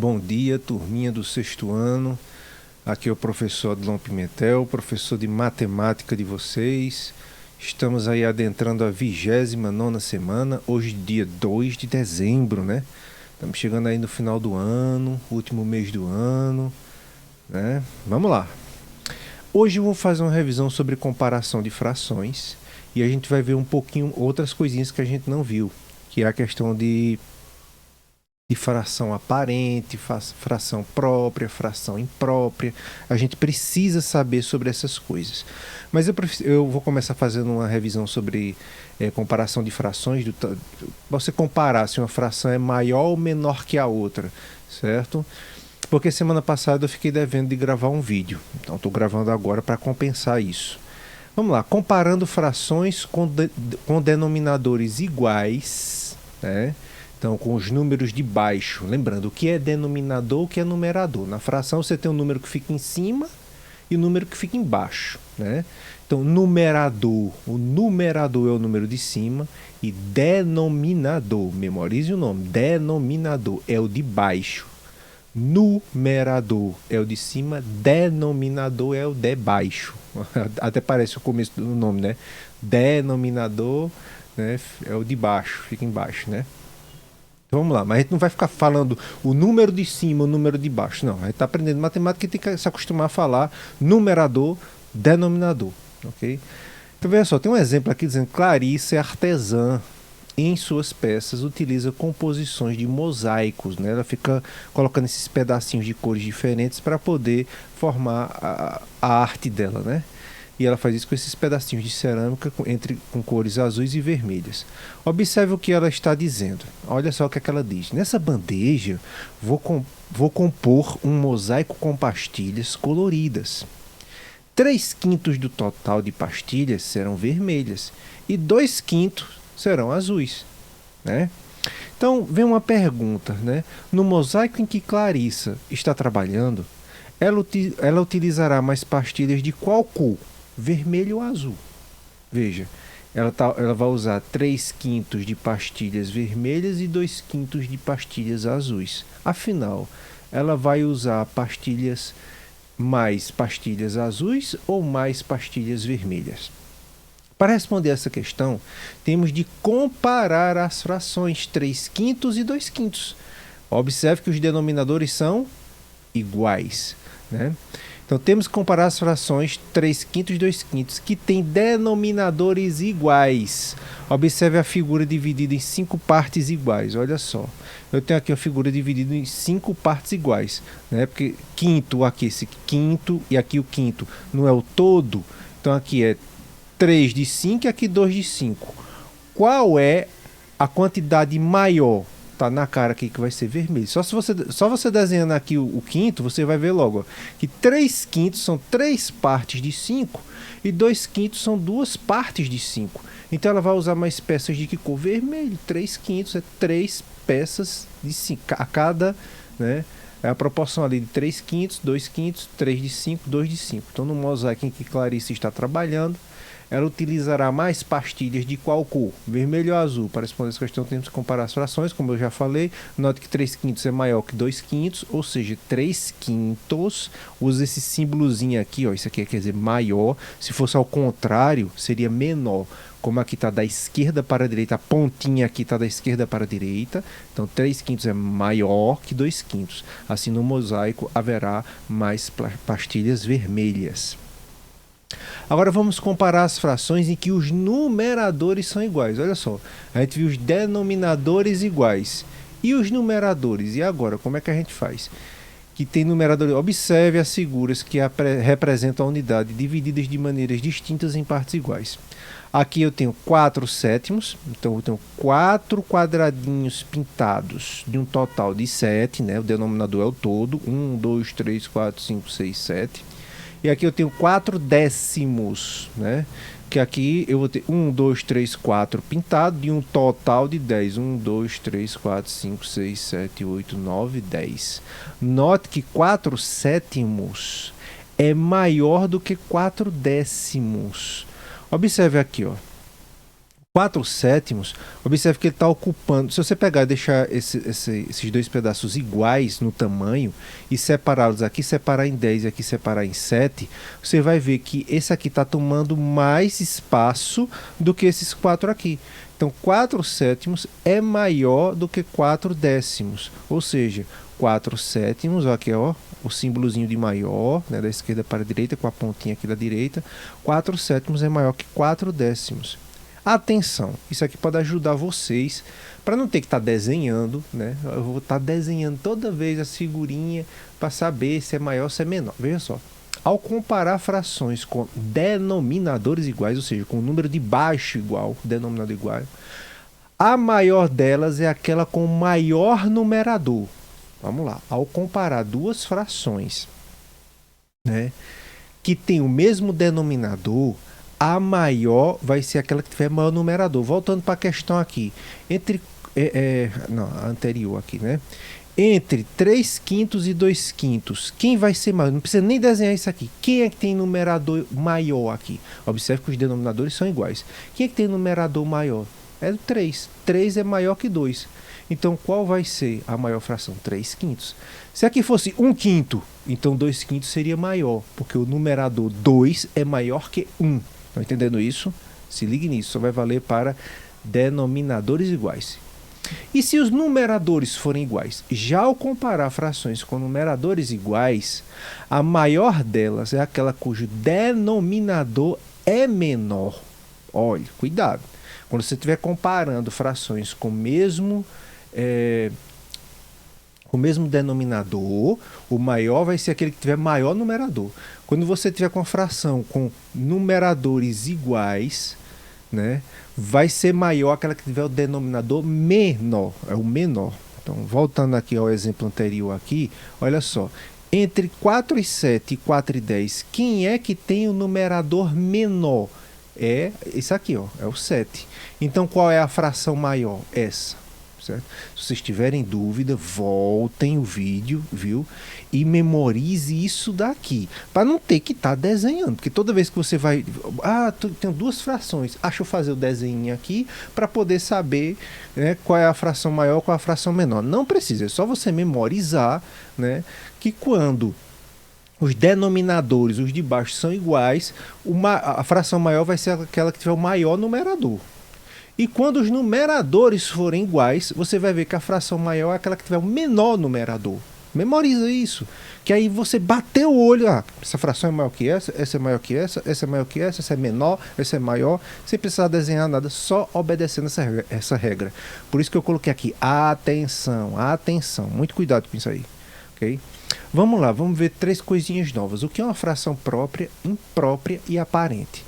Bom dia, turminha do sexto ano. Aqui é o professor Adlon Pimentel, professor de matemática de vocês. Estamos aí adentrando a 29ª semana, hoje dia 2 de dezembro, né? Estamos chegando aí no final do ano, último mês do ano, né? Vamos lá. Hoje eu vou fazer uma revisão sobre comparação de frações e a gente vai ver um pouquinho outras coisinhas que a gente não viu, que é a questão de fração aparente, fração própria, fração imprópria. A gente precisa saber sobre essas coisas. Mas eu vou começar fazendo uma revisão sobre comparação de frações. Você comparar se uma fração é maior ou menor que a outra, certo? Porque semana passada eu fiquei devendo de gravar um vídeo. Então estou gravando agora para compensar isso. Vamos lá, comparando frações com denominadores iguais, né? Então, com os números de baixo. Lembrando, o que é denominador, o que é numerador. Na fração você tem um número que fica em cima e o número que fica embaixo, né? Então, numerador. O numerador é o número de cima e denominador. Memorize o nome. Denominador é o de baixo. Numerador é o de cima, denominador é o de baixo. Até parece o começo do nome, né? Denominador, né, é o de baixo, fica embaixo, né? Vamos lá, mas a gente não vai ficar falando o número de cima, o número de baixo. Não, a gente está aprendendo matemática e tem que se acostumar a falar numerador, denominador. Ok? Então, veja só, tem um exemplo aqui dizendo que Clarice é artesã. Em suas peças utiliza composições de mosaicos, né? Ela fica colocando esses pedacinhos de cores diferentes para poder formar a arte dela, né? E ela faz isso com esses pedacinhos de cerâmica com cores azuis e vermelhas. Observe o que ela está dizendo. Olha só o que é que ela diz. Nessa bandeja, vou compor um mosaico com pastilhas coloridas. 3/5 do total de pastilhas serão vermelhas e 2/5 serão azuis, né? Então, vem uma pergunta, né? No mosaico em que Clarissa está trabalhando, ela utilizará mais pastilhas de qual cor? Vermelho ou azul? Veja, ela vai usar 3/5 de pastilhas vermelhas e 2/5 de pastilhas azuis. Afinal, ela vai usar mais pastilhas azuis ou mais pastilhas vermelhas? Para responder essa questão, temos de comparar as frações 3/5 e 2/5. Observe que os denominadores são iguais, né? Então temos que comparar as frações 3/5 e 2/5, que têm denominadores iguais. Observe a figura dividida em 5 partes iguais. Olha só, eu tenho aqui a figura dividida em 5 partes iguais, né? Porque quinto, aqui esse quinto e aqui o quinto não é o todo. Então aqui é 3 de 5 e aqui 2 de 5. Qual é a quantidade maior? Tá na cara aqui que vai ser vermelho. Só você desenhando aqui o quinto, você vai ver logo ó, que 3/5 são 3 partes de 5 e 2/5 são 2 partes de 5. Então ela vai usar mais peças de que cor? Vermelho. 3/5 é 3 peças de 5. A cada, né? É a proporção ali de 3/5, 2/5, 3 de 5, 2 de 5. Então no mosaico em que Clarice está trabalhando, ela utilizará mais pastilhas de qual cor? Vermelho ou azul? Para responder essa questão, temos que comparar as frações, como eu já falei. Note que 3/5 é maior que 2/5, ou seja, 3/5. Usa esse símbolozinho aqui, ó, isso aqui quer dizer maior. Se fosse ao contrário, seria menor. Como aqui está da esquerda para a direita, a pontinha aqui está da esquerda para a direita. Então, 3/5 é maior que 2/5. Assim, no mosaico, haverá mais pastilhas vermelhas. Agora vamos comparar as frações em que os numeradores são iguais. Olha só, a gente viu os denominadores iguais. E os numeradores? E agora, como é que a gente faz? Que tem numeradores. Observe as figuras que representam a unidade divididas de maneiras distintas em partes iguais. Aqui eu tenho 4/7, então eu tenho 4 quadradinhos pintados de um total de 7, né? O denominador é o todo, 1, 2, 3, 4, 5, 6, 7. E aqui eu tenho 4 décimos, né? Que aqui eu vou ter 1, 2, 3, 4 pintado de um total de 10. 1, 2, 3, 4, 5, 6, 7, 8, 9, 10. Note que 4 sétimos é maior do que 4 décimos. Observe aqui, ó. 4 sétimos, observe que ele está ocupando. Se você pegar e deixar esses dois pedaços iguais no tamanho e separá-los aqui, separar em 10 e aqui separar em 7, você vai ver que esse aqui está tomando mais espaço do que esses 4 aqui. Então, 4 sétimos é maior do que 4 décimos. Ou seja, 4 sétimos, ó, aqui ó, o símbolozinho de maior, né, da esquerda para a direita, com a pontinha aqui da direita. 4 sétimos é maior que 4 décimos. Atenção, isso aqui pode ajudar vocês para não ter que estar desenhando, né? Eu vou estar desenhando toda vez as figurinhas para saber se é maior ou se é menor. Veja só, ao comparar frações com denominadores iguais, ou seja, com o número de baixo igual, denominador igual, a maior delas é aquela com maior numerador. Vamos lá, ao comparar duas frações, né, que tem o mesmo denominador, a maior vai ser aquela que tiver maior numerador. Voltando para a questão aqui, não, a anterior aqui, né? Entre 3 quintos e 2 quintos, quem vai ser maior? Não precisa nem desenhar isso aqui. Quem é que tem numerador maior aqui? Observe que os denominadores são iguais. Quem é que tem numerador maior? É o 3. 3 é maior que 2. Então, qual vai ser a maior fração? 3 quintos. Se aqui fosse 1 quinto, então 2 quintos seria maior, porque o numerador 2 é maior que 1. Estão entendendo isso? Se ligue nisso, só vai valer para denominadores iguais. E se os numeradores forem iguais? Já ao comparar frações com numeradores iguais, a maior delas é aquela cujo denominador é menor. Olha, cuidado. Quando você estiver comparando frações com o mesmo denominador, o maior vai ser aquele que tiver maior numerador. Quando você tiver com a fração com numeradores iguais, né, vai ser maior aquela que tiver o denominador menor, é o menor. Então, voltando aqui ao exemplo anterior aqui, olha só, entre 4 e 7 e 4 e 10, quem é que tem o numerador menor? É esse aqui, ó, é o 7. Então, qual é a fração maior? Essa. Certo? Se vocês tiverem dúvida, voltem o vídeo, viu? E memorize isso daqui, para não ter que estar desenhando, porque toda vez que você vai, tem duas frações, deixa eu fazer o desenho aqui para poder saber, né, qual é a fração maior, qual é a fração menor. Não precisa, é só você memorizar, né, que quando os denominadores, os de baixo, são iguais, a fração maior vai ser aquela que tiver o maior numerador. E quando os numeradores forem iguais, você vai ver que a fração maior é aquela que tiver o menor numerador. Memoriza isso, que aí você bateu o olho, essa fração é maior que essa é maior que essa é maior que essa é menor, essa é maior, sem precisar desenhar nada, só obedecendo essa regra. Por isso que eu coloquei aqui, atenção, atenção, muito cuidado com isso aí, ok? Vamos lá, vamos ver 3 coisinhas novas. O que é uma fração própria, imprópria e aparente?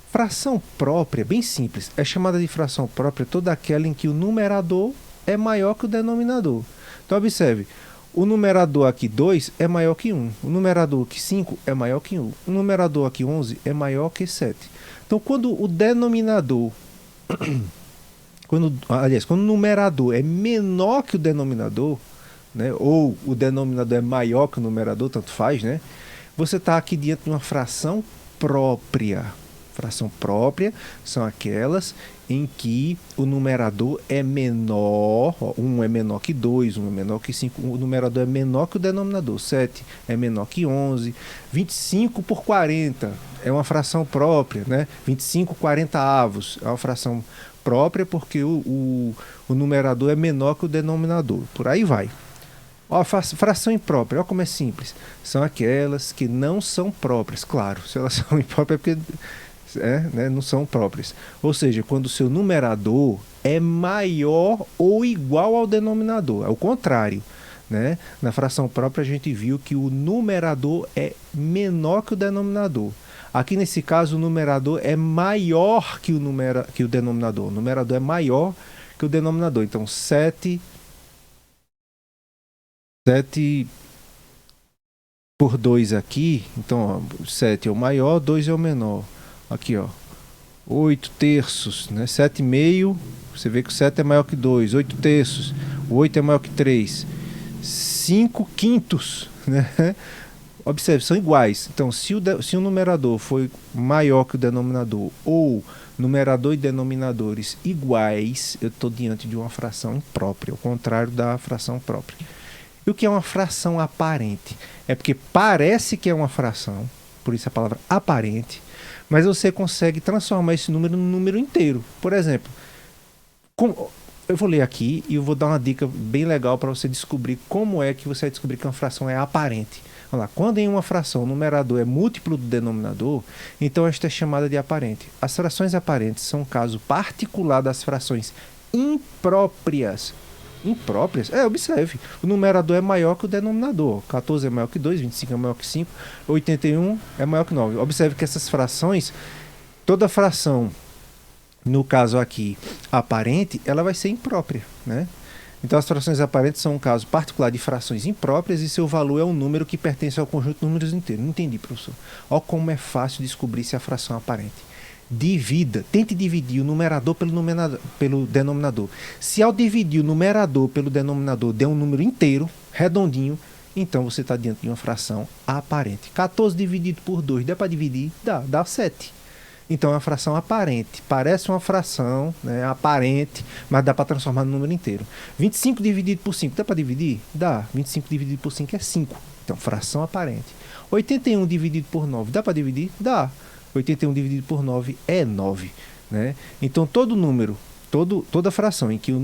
Fração própria, bem simples, é chamada de fração própria toda aquela em que o numerador é maior que o denominador. Então, observe, o numerador aqui 2 é maior que 1, o numerador aqui 5 é maior que 1, o numerador aqui 11 é maior que 7. Então, quando o denominador, quando o numerador é menor que o denominador, né, ou o denominador é maior que o numerador, tanto faz, né, você está aqui diante de uma fração própria. Fração própria são aquelas em que o numerador é menor, 1 é menor que 2, 1 é menor que 5, o numerador é menor que o denominador, 7 é menor que 11, 25 por 40 é uma fração própria, né? 25 40avos é uma fração própria porque o numerador é menor que o denominador, por aí vai. Ó, fração imprópria, olha como é simples, são aquelas que não são próprias, claro, se elas são impróprias é porque né, não são próprias. Ou seja, quando o seu numerador é maior ou igual ao denominador. É o contrário. Né? Na fração própria a gente viu que o numerador é menor que o denominador. Aqui nesse caso o numerador é maior que o denominador. O numerador é maior que o denominador. Então 7 por 2 aqui. Então ó, 7 é o maior, 2 é o menor. Aqui, ó, 8 terços, né? 7,5, você vê que o 7 é maior que 2, 8 terços, o 8 é maior que 3, 5 quintos, né? Observe, são iguais. Então, se o numerador foi maior que o denominador ou numerador e denominadores iguais, eu estou diante de uma fração imprópria, ao contrário da fração própria. E o que é uma fração aparente? É porque parece que é uma fração, por isso a palavra aparente, mas você consegue transformar esse número num número inteiro. Por exemplo, eu vou ler aqui e eu vou dar uma dica bem legal para você descobrir como é que você vai descobrir que uma fração é aparente. Vamos lá. Quando em uma fração o numerador é múltiplo do denominador, então esta é chamada de aparente. As frações aparentes são um caso particular das frações impróprias. Impróprias? Observe. O numerador é maior que o denominador. 14 é maior que 2, 25 é maior que 5, 81 é maior que 9. Observe que essas frações, toda fração, no caso aqui, aparente, ela vai ser imprópria, né? Então as frações aparentes são um caso particular de frações impróprias e seu valor é um número que pertence ao conjunto de números inteiros. Não entendi, professor. Olha como é fácil descobrir se a fração é aparente. Divida, tente dividir o numerador pelo denominador. Se ao dividir o numerador pelo denominador der um número inteiro, redondinho, então você está diante de uma fração aparente. 14 dividido por 2, dá para dividir? Dá 7. Então é uma fração aparente. Parece uma fração, né, aparente, mas dá para transformar no número inteiro. 25 dividido por 5, dá para dividir? Dá. 25 dividido por 5 é 5. Então, fração aparente. 81 dividido por 9, dá para dividir? Dá. 81 dividido por 9 é 9. Né? Então, todo número, toda fração em que o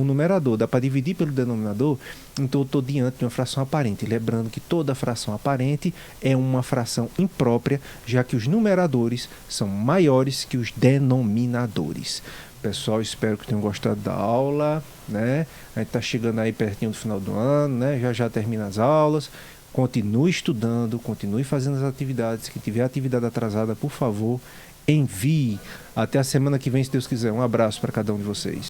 numerador dá para dividir pelo denominador, então eu estou diante de uma fração aparente. Lembrando que toda fração aparente é uma fração imprópria, já que os numeradores são maiores que os denominadores. Pessoal, espero que tenham gostado da aula, né? A gente está chegando aí pertinho do final do ano, né? Já termina as aulas. Continue estudando, continue fazendo as atividades. Quem tiver atividade atrasada, por favor, envie. Até a semana que vem, se Deus quiser. Um abraço para cada um de vocês.